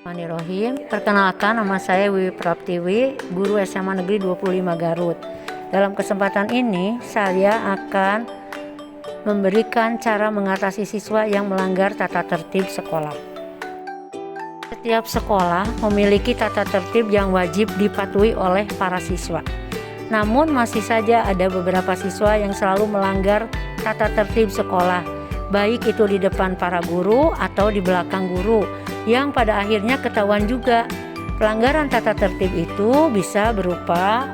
Bismillahirrahmanirrahim. Perkenalkan, nama saya Wiwi Praptiwi, guru SMA Negeri 25 Garut. Dalam kesempatan ini, saya akan memberikan cara mengatasi siswa yang melanggar tata tertib sekolah. Setiap sekolah memiliki tata tertib yang wajib dipatuhi oleh para siswa. Namun masih saja ada beberapa siswa yang selalu melanggar tata tertib sekolah, baik itu di depan para guru atau di belakang guru, yang pada akhirnya ketahuan juga. Pelanggaran tata tertib itu bisa berupa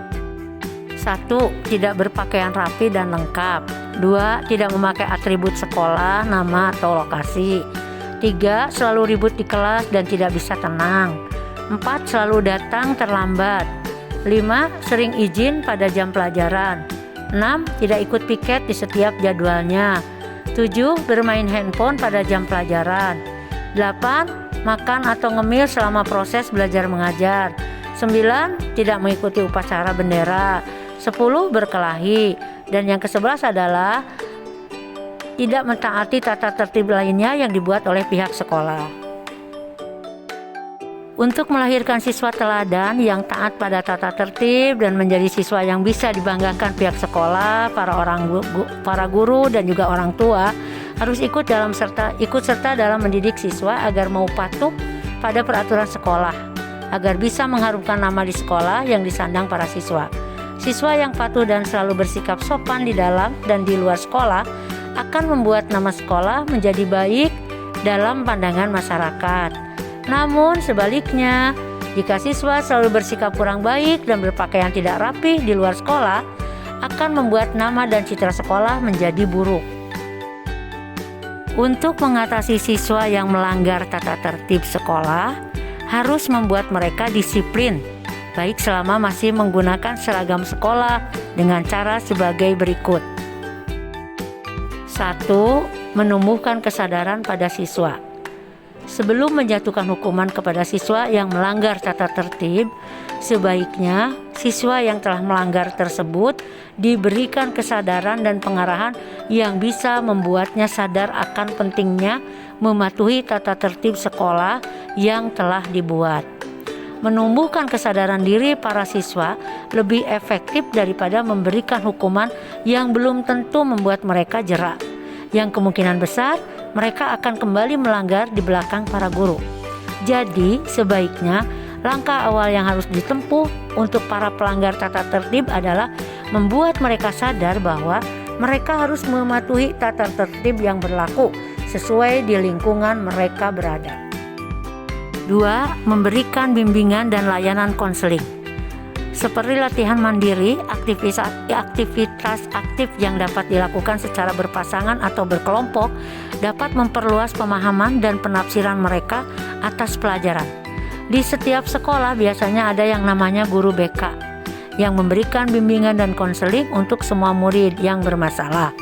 1. Tidak berpakaian rapi dan lengkap. 2. Tidak memakai atribut sekolah, nama atau lokasi. 3. Selalu ribut di kelas dan tidak bisa tenang. 4. Selalu datang terlambat. 5. Sering izin pada jam pelajaran. 6. Tidak ikut piket di setiap jadwalnya. 7. Bermain handphone pada jam pelajaran. 8. Makan atau ngemil selama proses belajar mengajar. 9. Tidak mengikuti upacara bendera. 10. Berkelahi. Dan yang ke-11 adalah tidak mentaati tata tertib lainnya yang dibuat oleh pihak sekolah. Untuk melahirkan siswa teladan yang taat pada tata tertib dan menjadi siswa yang bisa dibanggakan pihak sekolah, para guru dan juga orang tua harus ikut serta dalam mendidik siswa agar mau patuh pada peraturan sekolah, agar bisa mengharumkan nama di sekolah yang disandang para siswa. Siswa yang patuh dan selalu bersikap sopan di dalam dan di luar sekolah akan membuat nama sekolah menjadi baik dalam pandangan masyarakat. Namun sebaliknya, jika siswa selalu bersikap kurang baik dan berpakaian tidak rapi di luar sekolah, akan membuat nama dan citra sekolah menjadi buruk. Untuk mengatasi siswa yang melanggar tata tertib sekolah, harus membuat mereka disiplin, baik selama masih menggunakan seragam sekolah dengan cara sebagai berikut. 1. Menumbuhkan kesadaran pada siswa. Sebelum menjatuhkan hukuman kepada siswa yang melanggar tata tertib, sebaiknya siswa yang telah melanggar tersebut diberikan kesadaran dan pengarahan yang bisa membuatnya sadar akan pentingnya mematuhi tata tertib sekolah yang telah dibuat. Menumbuhkan kesadaran diri para siswa lebih efektif daripada memberikan hukuman yang belum tentu membuat mereka jera, yang kemungkinan besar mereka akan kembali melanggar di belakang para guru. Jadi, sebaiknya langkah awal yang harus ditempuh untuk para pelanggar tata tertib adalah membuat mereka sadar bahwa mereka harus mematuhi tata tertib yang berlaku sesuai di lingkungan mereka berada. 2. Memberikan bimbingan dan layanan konseling. Seperti latihan mandiri, aktivitas aktif yang dapat dilakukan secara berpasangan atau berkelompok dapat memperluas pemahaman dan penafsiran mereka atas pelajaran. Di setiap sekolah biasanya ada yang namanya guru BK yang memberikan bimbingan dan konseling untuk semua murid yang bermasalah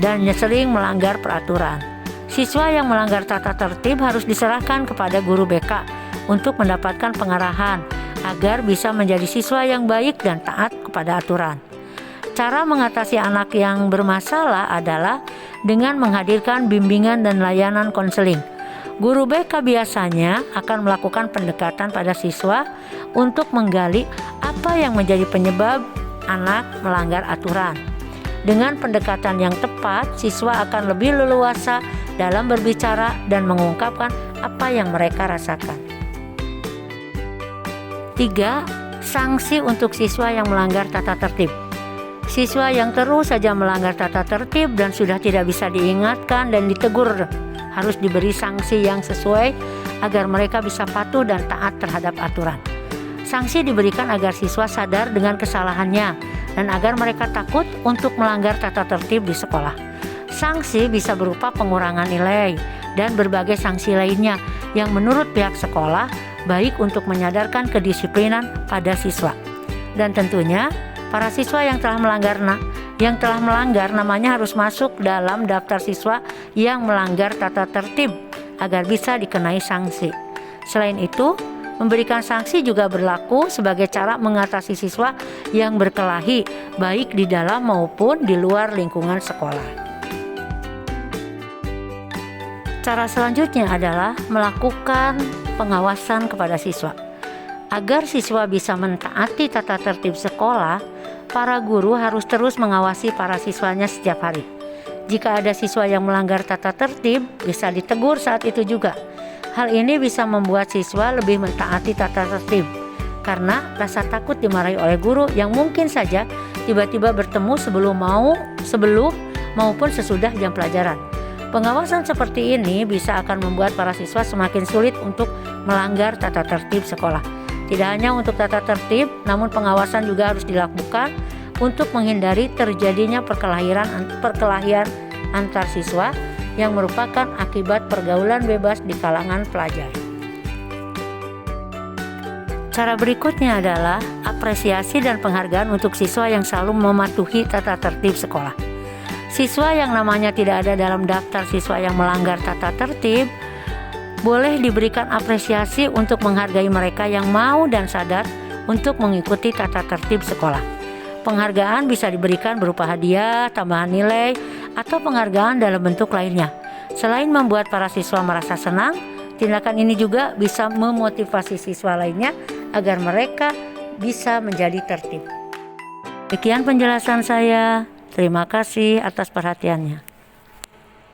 dan sering melanggar peraturan. Siswa yang melanggar tata tertib harus diserahkan kepada guru BK untuk mendapatkan pengarahan agar bisa menjadi siswa yang baik dan taat kepada aturan. Cara mengatasi anak yang bermasalah adalah dengan menghadirkan bimbingan dan layanan konseling. Guru BK biasanya akan melakukan pendekatan pada siswa untuk menggali apa yang menjadi penyebab anak melanggar aturan. Dengan pendekatan yang tepat, siswa akan lebih leluasa dalam berbicara dan mengungkapkan apa yang mereka rasakan. 3. Sanksi untuk siswa yang melanggar tata tertib. Siswa yang terus saja melanggar tata tertib dan sudah tidak bisa diingatkan dan ditegur harus diberi sanksi yang sesuai agar mereka bisa patuh dan taat terhadap aturan. Sanksi diberikan agar siswa sadar dengan kesalahannya dan agar mereka takut untuk melanggar tata tertib di sekolah. Sanksi bisa berupa pengurangan nilai dan berbagai sanksi lainnya yang menurut pihak sekolah baik untuk menyadarkan kedisiplinan pada siswa. Dan tentunya para siswa yang telah melanggar namanya harus masuk dalam daftar siswa yang melanggar tata tertib agar bisa dikenai sanksi. Selain itu, memberikan sanksi juga berlaku sebagai cara mengatasi siswa yang berkelahi baik di dalam maupun di luar lingkungan sekolah. Cara selanjutnya adalah melakukan pengawasan kepada siswa. Agar siswa bisa mentaati tata tertib sekolah, para guru harus terus mengawasi para siswanya setiap hari. Jika ada siswa yang melanggar tata tertib, bisa ditegur saat itu juga. Hal ini bisa membuat siswa lebih mentaati tata tertib, karena rasa takut dimarahi oleh guru yang mungkin saja tiba-tiba bertemu sebelum maupun sesudah jam pelajaran. Pengawasan seperti ini bisa akan membuat para siswa semakin sulit untuk melanggar tata tertib sekolah. Tidak hanya untuk tata tertib, namun pengawasan juga harus dilakukan untuk menghindari terjadinya perkelahian antar siswa yang merupakan akibat pergaulan bebas di kalangan pelajar. Cara berikutnya adalah apresiasi dan penghargaan untuk siswa yang selalu mematuhi tata tertib sekolah. Siswa yang namanya tidak ada dalam daftar siswa yang melanggar tata tertib boleh diberikan apresiasi untuk menghargai mereka yang mau dan sadar untuk mengikuti tata tertib sekolah. Penghargaan bisa diberikan berupa hadiah, tambahan nilai, atau penghargaan dalam bentuk lainnya. Selain membuat para siswa merasa senang, tindakan ini juga bisa memotivasi siswa lainnya agar mereka bisa menjadi tertib. Sekian penjelasan saya. Terima kasih atas perhatiannya.